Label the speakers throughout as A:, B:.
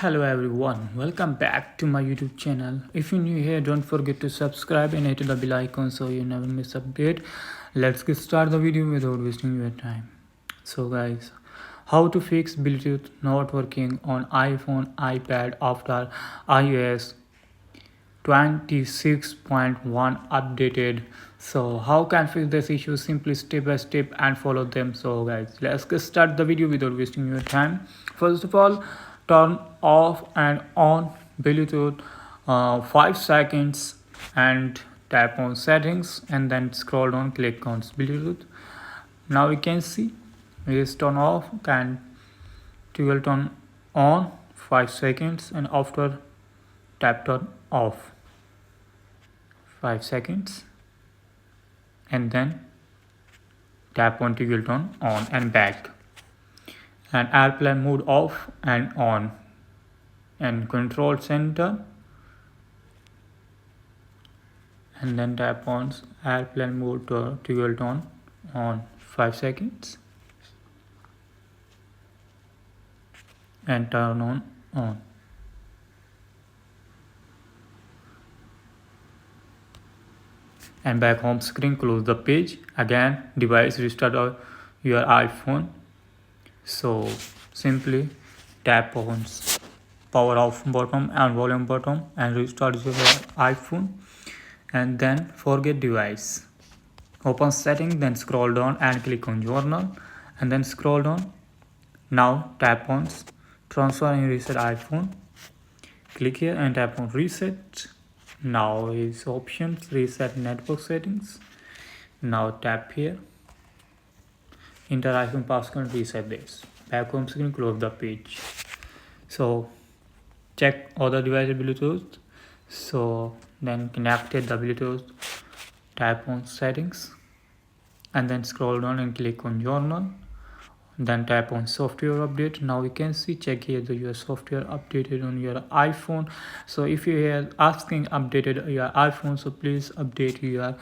A: Hello everyone, welcome back to my YouTube channel. If you're new here, don't forget to subscribe and hit the bell icon so you never miss update. Let's get start the video without wasting your time. So guys, how to fix Bluetooth not working on iPhone, iPad after iOS 26.1 updated. So how can fix this issue? Simply step by step and follow them. So guys, let's get start the video without wasting your time. First of all, turn off and on Bluetooth 5 seconds and tap on settings and then scroll down, click on Bluetooth. Now you can see it is turn off and toggle turn on 5 seconds and after tap turn off 5 seconds and then tap on toggle turn on and back, and airplane mode off and on, and control center and then tap on airplane mode to toggle turn on 5 seconds and turn on. And back home screen, close the page. Again, device restart your iPhone. So simply tap on power off button and volume button and restart your iPhone, and then forget device. Open setting, then scroll down and click on journal and then scroll down. Now tap on transfer and reset iPhone. Click here and tap on reset. Now is options, reset network settings. Now tap here, enter iPhone passcode, reset this. Back home screen, close the page. So check other devices Bluetooth. So then connected the Bluetooth, tap on settings and then scroll down and click on journal. Then tap on software update. Now you can see, check here the your software updated on your iPhone. So if you are asking updated your iPhone, so please update your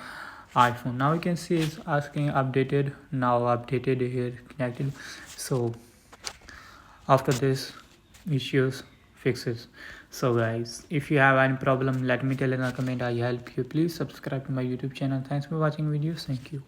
A: iPhone. Now you can see it's asking updated, now updated here connected. So after this issues fixes. So guys, if you have any problem, let me tell in the comment, I help you. Please subscribe to my YouTube channel. Thanks for watching videos. Thank you.